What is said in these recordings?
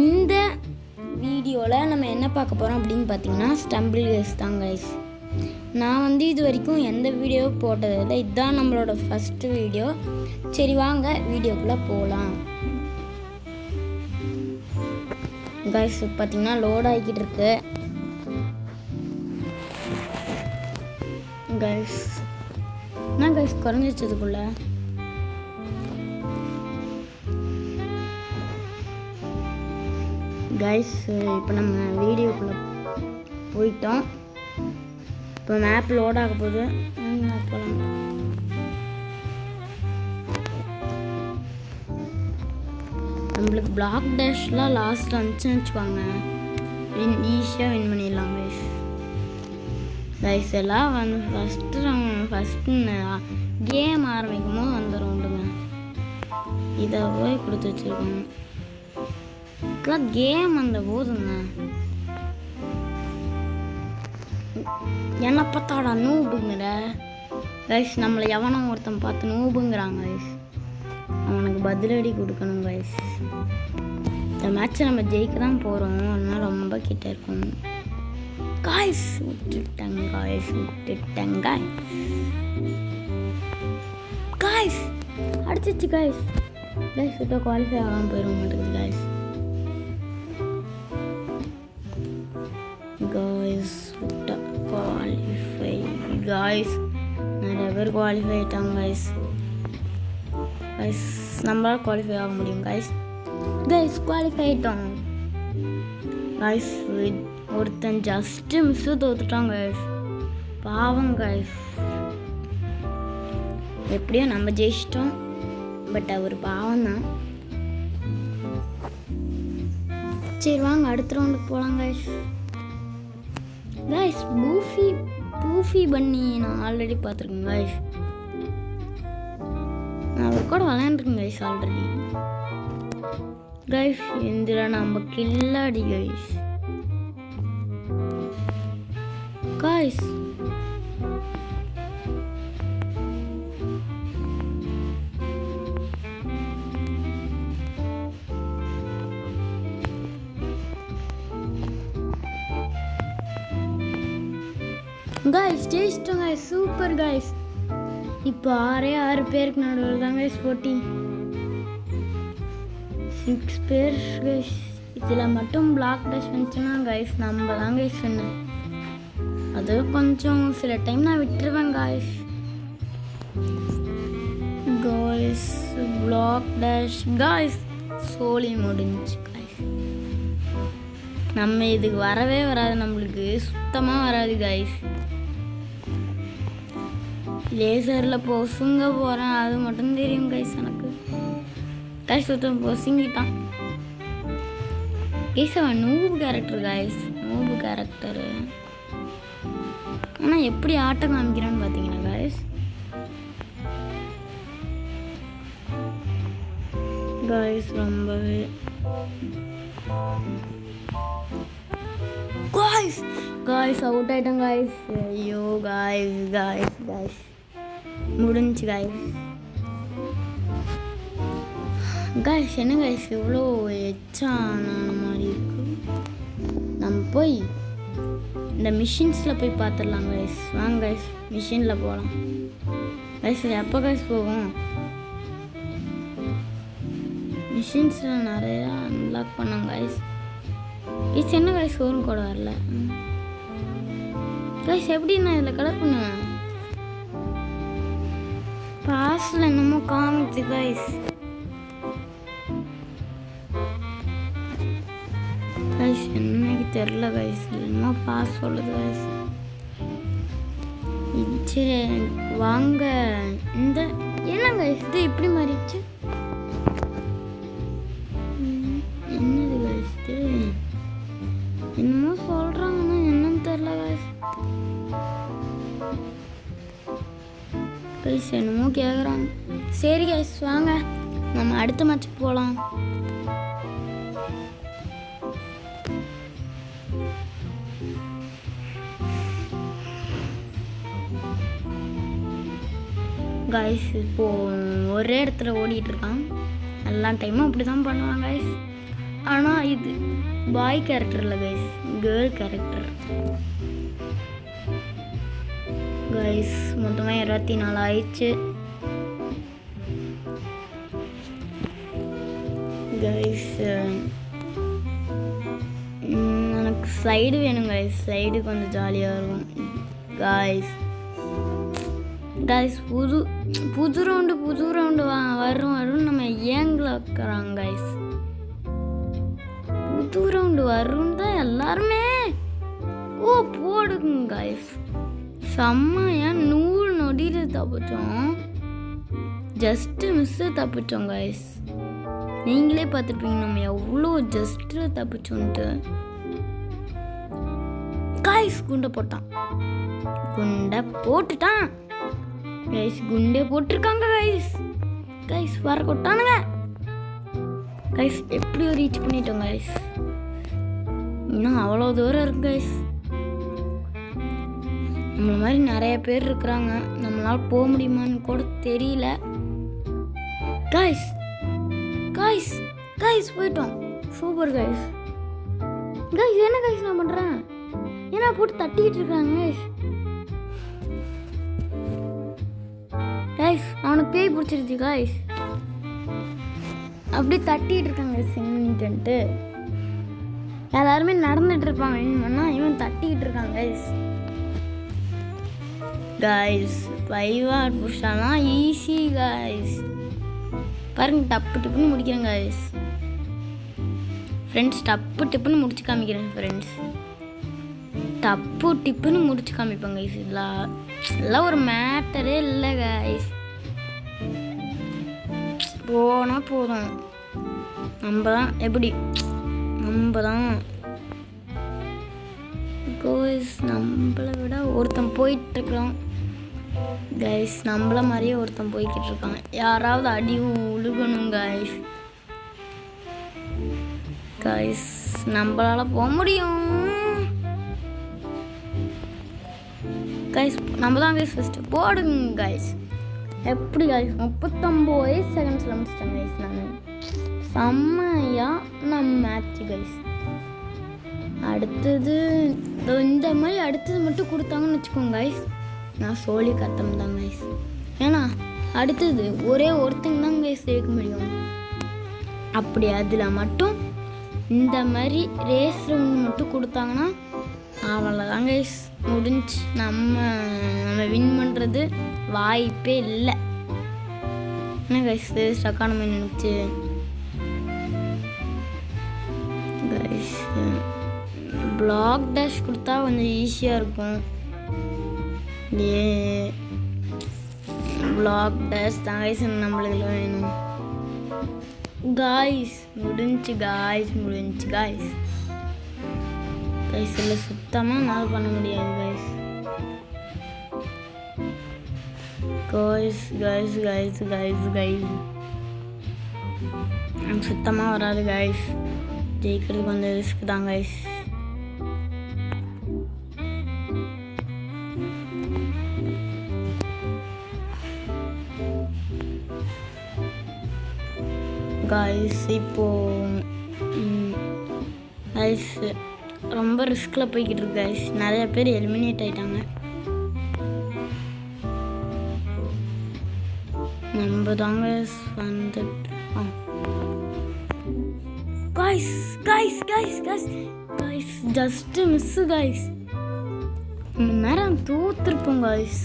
இந்த வீடியோவில் நம்ம என்ன பார்க்க போகிறோம் அப்படின்னு பார்த்தீங்கன்னா ஸ்டம்பிள் கேஸ் தான் கைஸ். நான் இது வரைக்கும் எந்த வீடியோ போட்டதில்லை, இதுதான் நம்மளோட ஃபஸ்ட்டு வீடியோ. சரி வாங்க வீடியோக்குள்ளே போகலாம். கைஸ் பார்த்தீங்கன்னா லோட் ஆகிக்கிட்டு இருக்கு. கைஸ் என்ன கைஸ் குறைஞ்சிச்சதுக்குள்ள கைஸ் இப்போ நம்ம வீடியோக்குள்ளே போயிட்டோம். இப்போ மேப் லோட் ஆக போகுது. போகலாம். நம்மளுக்கு பிளாக் டேஷ்லாம் லாஸ்ட் வந்துச்சுன்னு வச்சுக்கோங்க, ஈஸியாக வின் பண்ணிடலாம் கைஸ். கைஸ் எல்லாம் ஃபஸ்ட்டு கேம் ஆரம்பிக்கும் போது வந்துடும்டுங்க. இதை போய் கொடுத்து வச்சுருக்கோங்க. இப்போலாம் கேம் வந்த போதுங்க என்ன பார்த்தாடா நூபுங்கிற கைஸ். நம்மளை எவனும் ஒருத்தன் பார்த்து நூபுங்கிறாங்க கைஸ். அவனுக்கு பதிலடி கொடுக்கணும் கைஸ். இந்த மேட்ச்சை நம்ம ஜெயிக்க தான் போகிறோம், அதனால் ரொம்ப கிட்ட இருக்கும் கைஸ். விட்டுட்டேங்க கைஸ். அடிச்சிச்சு கைஸ். கைஸ் விட்டா குவாலிஃபை ஆகாமல் போயிட மாட்டேங்குது கைஸ். கைஸ் விட்டா குவாலிஃபை கைஸ். நிறைய பேர் குவாலிஃபை ஆகிட்டாங்க கைஸ். கைஸ் நம்மளால் குவாலிஃபை ஆக முடியும் கைஸ். கைஸ் குவாலிஃபை ஆகிட்டோம் கைஸ். ஒருத்தன் ஜஸ்ட்டு மிஸ்ஸு தோத்துட்டான் கைஸ். பாவம் கைஸ். எப்படியோ நம்ம ஜெயிச்சிட்டோம், பட் அவர் பாவம் தான். சரி வாங்க அடுத்த ரவுண்டுக்கு போகலாம் கைஸ். கைஸ் பூஃபி பண்ணி நான் ஆல்ரெடி பார்த்துருக்கேன் கைஸ். நான் அவர் கூட விளையாண்டுருக்கேன் கைஸ் ஆல்ரெடி கைஸ். இதில் நம்ம கில்லாடி கைஸ். கைஸ் கைஸ் ஜெயிச்சிட்டோம் கைஸ். Super guys. இப்போ 6 பேருக்கு நடுவில் தான் கைஸ் போட்டி. 6 பேர் கைஸ். இதில் மட்டும் பிளாக் டேஷ் வந்துச்சுன்னா கைஸ் நம்ம தான் கைஸ் சொன்னேன். அது கொஞ்சம் சில டைம் நான் விட்டுருவேன் guys. Guys black dash guys சோலி முடிஞ்சு கைஸ். நம்ம இதுக்கு வரவே வராது, நம்மளுக்கு சுத்தமாக வராது கைஸ். லேசரில் பொசுங்க போகிறேன், அது மட்டும் தெரியும் கைஸ் எனக்கு. கைஸ் சுத்தம் பொசுங்கிட்டான் கைஸ். அவன் நூபு கேரக்டர் கைஸ், நூபு கேரக்டரு. ஆனால் எப்படி ஆட்டம் காமிக்கிறான்னு பார்த்தீங்கன்னா கைஸ். கைஸ் ரொம்பவே கைஸ் கைஸ் அவுட் ஆகிட்டோம் கைஸ். ஐயோ கைஸ் கைஸ் கைஸ் முடிஞ்சு கைஸ். கைஸ் என்ன கைஸ் இவ்வளோ எச்சான மாதிரி இருக்கு. நம்ம போய் இந்த மிஷின்ஸில் போய் பார்த்துடலாம் கைஸ். வாங்க கைஸ் மிஷினில் போகலாம் கைஸ். எப்போ கைஸ் போகும்? மிஷின்ஸில் நிறையா அன்லாக் பண்ணோம் கைஸ். கைஸ் என்ன கைஸ் ஃபோன் கூட வரல கைஸ். எப்படி நான் இதில் கலர் பண்ணுவேன்? பாஸில் என்னமோ காமிச்சு கைஸ். கைஸ் என்னைக்கு தெரில கைஸ், என்னமோ பாஸ் சொல்லுது கைஸ். சரி வாங்க. இந்த என்ன கைஸ் இது இப்படி மாறிடுச்சு? என்னது கைஸ் இது? என்னமோ சொல்கிறாங்கன்னா என்னன்னு தெரில கைஸ். கைஸ் என்னமோ கேட்குறாங்க. சரி கைஸ் வாங்க நம்ம அடுத்த மேட்ச்சுக்கு போகலாம். கைஸ் இப்போது ஒரே இடத்துல ஓடிட்டுருக்கான். எல்லா டைமும் அப்படி தான் பண்ணுவாங்க கைஸ். ஆனால் இது பாய் கேரக்டர் இல்லை கைஸ், கேர்ள் கேரக்டர். கைஸ் மொத்தமாக 24 ஆயிடுச்சு. கைஸ் எனக்கு ஸ்லைடு வேணும் கைஸ், ஸ்லைடு கொஞ்சம் ஜாலியாக இருக்கும் கைஸ். கைஸ் புது ரவுண்டு வரும் நம்ம ஏங்கில் வைக்கிறாங்க கைஸ். புது ரவுண்டு வரும் தான் எல்லாருமே போடுங்க கைஸ். செம்மையா 100 நொடியில் தப்பிச்சோம், ஜஸ்ட்டு மிஸ்ஸு தப்பிச்சோம் கைஸ். நீங்களே பார்த்துருப்பீங்க நம்ம எவ்வளோ ஜஸ்ட்டு தப்பிச்சோன்ட்டு. கைஸ் குண்டை போட்டுட்டான் கைஸ், குண்டே போட்டிருக்காங்க கைஸ் வர கொட்டானுங்க கைஸ். எப்படியோ ரீச் பண்ணிட்டோம் கைஸ், இன்னும் அவ்வளோ தூரம் இருக்கு கைஸ். நம்மள மாதிரி நிறைய பேர் இருக்கிறாங்க, நம்மளால் போக முடியுமான்னு கூட தெரியல கைஸ். போயிட்டோம், சூப்பர் கைஸ். என்ன கைஸ் நான் பண்ணுறேன், ஏன்னா போட்டு தட்டிக்கிட்டு இருக்காங்க கைஸ். அவனுக்கு பேய் பிடிச்சிருச்சு கைஸ், அப்படியே தட்டிகிட்டு இருக்காங்க சின்னிட்டு. எல்லாருமே நடந்துட்டு இருப்பாங்க, இவன் தட்டிக்கிட்டு இருக்காங்க கைஸ். 5 ஹவர் புஷ்ஷாலாம் ஈஸி கைஸ். பாருங்க டப்பு டிப்புன்னு முடிக்கிறேன் கைஸ் ஃப்ரெண்ட்ஸ். டப்பு டிப்புன்னு முடிச்சு காமிக்கிறேன் ஃப்ரெண்ட்ஸ், டப்பு டிப்புன்னு முடிச்சு காமிப்பேன் கைஸ். இதெல்லாம் ஒரு மேட்டரே இல்லை கைஸ். போனால் போதும், நம்ம தான் கைஸ். நம்மளை விட ஒருத்தன் போயிட்டுருக்குறான் கைஸ், நம்மள மாதிரியே ஒருத்தன் போய்கிட்டு இருக்கான். யாராவது அடியும் உழுகணும் கைஸ். நம்மளால போக முடியும் கைஸ், நம்ம தான் கைஸ் ஃபஸ்ட்டு போடுங்க கைஸ். எப்படி கைஸ் 39 செகண்ட்ஸில் முடிச்சிட்டேன் கைஸ். நான் செம்மையாக நம்ம மேட்ச்சு கைஸ். அடுத்தது இந்த மாதிரி அடுத்தது மட்டும் கொடுத்தாங்கன்னு வச்சுக்கோங்க கைஸ், நான் சோழி கட்டம் தான் கைஸ். ஏன்னா அடுத்தது ஒரே ஒருத்தங்க தான் கைஸ் ஜெயிக்க முடியும். அப்படி அதில் மட்டும் இந்த மாதிரி ரேஸ் ரவுண்ட் மட்டும் கொடுத்தாங்கன்னா அவ்வளோதான் கைஸ், முடிஞ்சு. நம்ம வின் பண்ணுறது வாய்ப்பே இல்லை. என்ன கைஸ் ஸ்டக்கான மாதிரி நினச்சி கைஸ். பிளாக் டேஷ் கொடுத்தா கொஞ்சம் ஈஸியாக இருக்கும். பிளாக் டேஷ் தான் கைஸ் நம்மளுக்கு வேணும் கைஸ். முடிஞ்சு கைஸ் இல்லை சுத்தமாக நாள் பண்ண முடியாது கைஸ். எனக்கு சுத்தமாக வராது கைஸ், ஜெயிக்கிறது கொஞ்சம் ரிஸ்க் தான் கைஸ். இப்போ கைஸ் ரொம்ப ரிஸ்கில் போய்கிட்டு இருக்கு கைஸ். நிறைய பேர் எலிமினேட் ஆகிட்டாங்க. நம்ம தாங்க வந்துட்டு கைஸ் ஜஸ்ட்டு மிஸ்ஸு கைஸ். நேரம் தூத்துருப்போம் கைஸ்.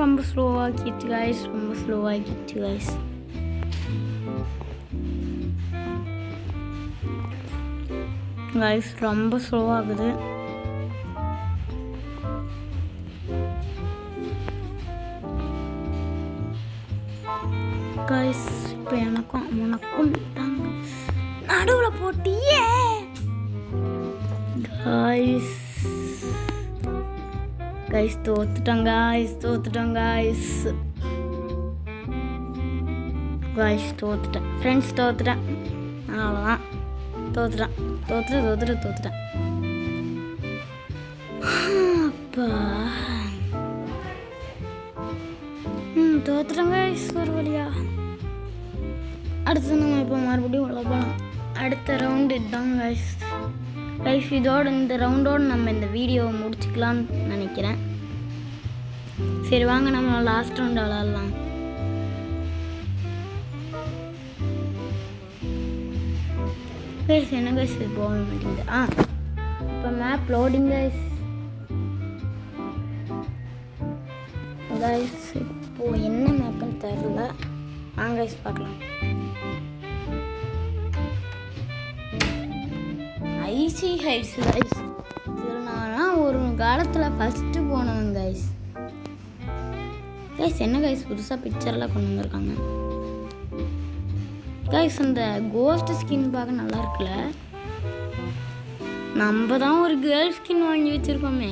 ரொம்ப ஸ்லோவாகிடுச்சு கைஸ். ரொம்ப ஸ்லோவாகுது. கைஸ் இப்போ எனக்கும் உனக்கும் நடுவில் போட்டியே கைஸ். தோத்துட்டோம் ஃப்ரெண்ட்ஸ். தோத்துட்டேன் அவ்வளோதான். தோத்துட்டேன் அப்பா. தோத்துட்டேங்க ஒரு வழியா. அடுத்து நம்ம இப்போ மறுபடியும் உள்ள போகலாம். அடுத்த ரவுண்டு இதுதான் கைஸ். கைஸ் இதோட இந்த ரவுண்டோடு நம்ம இந்த வீடியோவை முடிச்சுக்கலான்னு நினைக்கிறேன். சரி வாங்க நம்ம லாஸ்ட் ரவுண்டு விளாட்லாம். கைஸ் என்ன கைஸ் இது போக மாட்டேங்குது. இப்போ மேப் லோடிங் கைஸ். கைஸ் இப்போது என்ன மேப்புன்னு தெரில. கைஸ் பார்க்கலாம். Icy heights guys. இதில் நான் ஒரு காலத்தில் ஃபஸ்ட்டு போனவன் கைஸ். கைஸ் என்ன கைஸ் புதுசாக பிக்சர்லாம் கொண்டு வந்திருக்காங்க கைஸ். அந்த கோஸ்ட் ஸ்கின் பார்க்க நல்லா இருக்குல்ல. நம்ம தான் ஒரு கேர்ள் ஸ்கின் வாங்கி வச்சுருக்கோமே.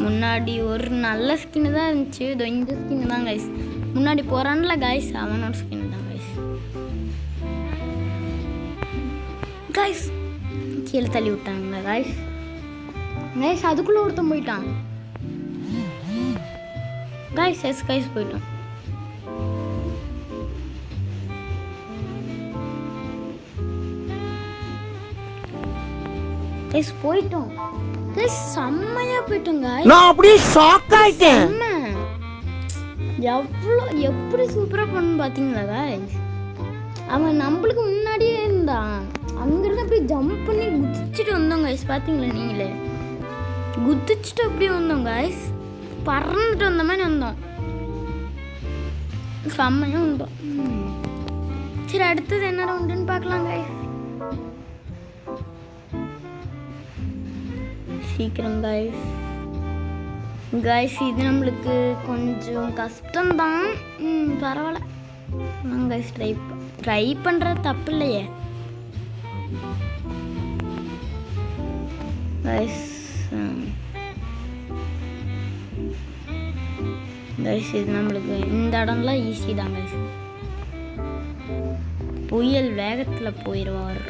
முன்னாடி ஒரு நல்ல ஸ்கின்னு தான் இருந்துச்சு. இதோ இந்த ஸ்கின்னு தான் கைஸ். முன்னாடி போகிறான்ல கைஸ் அவனோட ஸ்கின் தான் கைஸ். கைஸ் கீழே தள்ளி விட்டாங்க கைஸ். கைஸ் அதுக்குள்ளே ஒருத்தன் போயிட்டான் கைஸ். எஸ் கைஸ் போயிட்டோம். கைஸ் போயிட்டோம் கைஸ். செம்மையா போயிட்டோம் கைஸ். நான் அப்படியே ஷாக் ஆயிட்டேன். எப்படி சூப்பரா பண்ணு பாத்தீங்களா கைஸ். அவன் நம்மளுக்கு முன்னாடியே இருந்தான். அங்கிருந்து அப்படியே ஜம்ப் பண்ணி குதிச்சுட்டு வந்தோம் கைஸ். பாத்தீங்களா நீங்களே குதிச்சுட்டு அப்படியே வந்தோம் கைஸ். பறந்துட்டு வந்த மாதிரி வந்தோம். செம்மையா வந்தோம். சரி அடுத்தது என்ன ரவுண்டுன்னு பார்க்கலாம் கைஸ். சீக்கிரம் கைஸ். கைஸ் இது நம்மளுக்கு கொஞ்சம் கஷ்டம்தான். பரவாயில்ல கைஸ். ட்ரை பண்ணுறது தப்பு இல்லையே கைஸ். கைஸ் இது நம்மளுக்கு இந்த இடம்லாம் ஈஸி தான் கைஸ். புயல் வேகத்தில் போயிடுவார்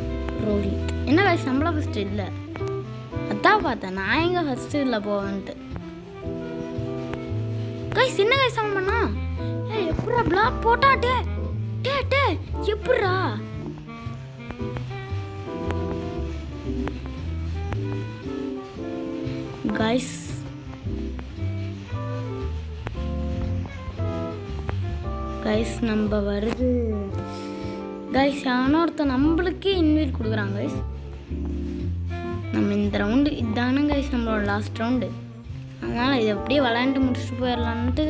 ரோஹித். என்ன கைஸ் நம்மளா ஃபஸ்ட்டு இல்லை. அதான் பார்த்தேன் நான் எங்கே ஃபஸ்ட்டு இதில் போவேன்ட்டு கைஸ். என்ன கைஸ் அவன் பண்ணா. எப்படா பிளாக் போட்டா. டே டே டே எப்படா கைஸ். கைஸ் நம்ம வருது கைஸ். யானோ ஒருத்தன் நம்மளுக்கே இன்வைட் கொடுக்குறாங்க கைஸ். நம்ம இந்த ரவுண்டு இதுதானே கைஸ் நம்மளோட லாஸ்ட் ரவுண்டு. அதனால் இதை அப்படியே விளையாண்டு முடிச்சுட்டு போயிடலான்ட்டு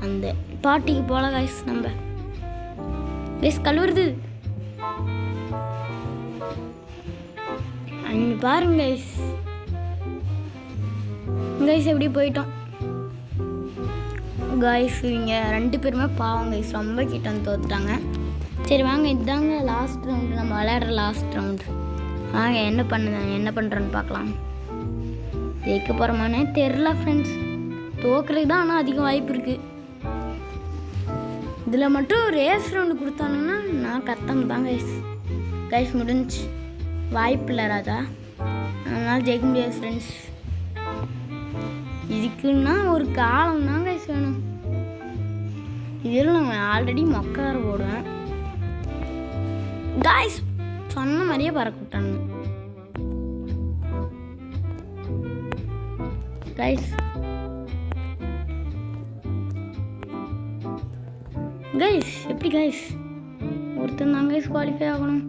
அந்த பாட்டிக்கு போகல கைஸ். நம்ம கைஸ் கழுவுறது அங்கே பாருங்க கைஸ். கைஸ் எப்படி போயிட்டோம் கைஸ். இவங்க 2 பேருமே பாவம் கைஸ். ரொம்ப கிட்ட வந்து தோத்துட்டாங்க. சரி வாங்க இதுதாங்க லாஸ்ட் ரவுண்டு. நம்ம விளையாடுற லாஸ்ட் ரவுண்டு. வாங்க என்ன பண்ணுறேன்னு பார்க்கலாம். ஜெயிக்க போகிறோமானே தெரில ஃப்ரெண்ட்ஸ். தோக்குறதுக்கு தான் ஆனால் அதிக வாய்ப்பு இருக்குது. இதில் மட்டும் ரேஸ் ரவுண்டு கொடுத்தானுங்கன்னா நான் கத்தம் தான் கைஸ். கைஸ் முடிஞ்சு வாய்ப்பு இல்லை ராஜா. அதனால் ஜெயிக்க முடியாது ஃப்ரெண்ட்ஸ். இதுக்குன்னா ஒரு காலம் தான் கைஸ் வேணும். இதில் நான் ஆல்ரெடி மொக்கார போடுவேன் கைஸ். சொன்ன மாதிரியே பறக்க விட்டானுங்க கைஸ். கைஸ் எப்படி கைஸ் ஒருத்தன் தான் கைஸ் குவாலிஃபை ஆகணும்.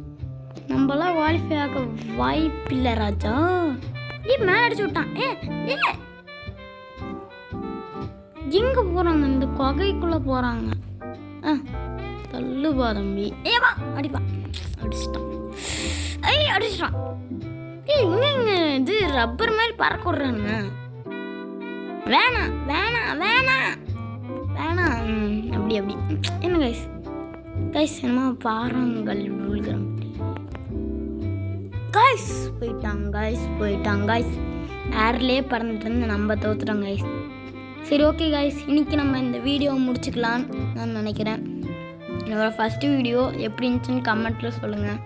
நம்மளாம் குவாலிஃபை ஆக வாய்ப்பில்லை ராஜா. மேலே அடிச்சு விட்டான். எங்கே போகிறாங்க. இந்த கொகைக்குள்ளே போகிறாங்க. தள்ளுபா தம்பி. ஏவா அடிப்பா. அடிச்சிட்டான். அடிச்சிட்டான். இங்கே இது ரப்பர் மாதிரி பறக்க விட்றானுங்க. வேணாம் வேணாம் வேணாம் வேணாம். அப்படி என்ன கைஸ். கைஸ் என்னமா பாறாங்கல் விழுகிறோம் கைஸ். போயிட்டாங்க கைஸ். ஏர்லேயே பறந்துட்டு இருந்து நம்ம தோத்துட்டோம் கைஸ். சரி ஓகே கைஸ். இன்றைக்கி நம்ம இந்த வீடியோவை முடிச்சுக்கலான்னு நான் நினைக்கிறேன். என்னோடய ஃபஸ்ட்டு வீடியோ எப்படி இருந்துச்சுன்னு கமெண்ட்டில் சொல்லுங்கள்.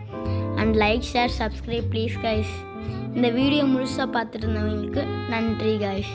And like share subscribe please guys. இந்த வீடியோ முழுசாக பார்த்துட்டு இருந்தவங்களுக்கு நன்றி கைஸ்.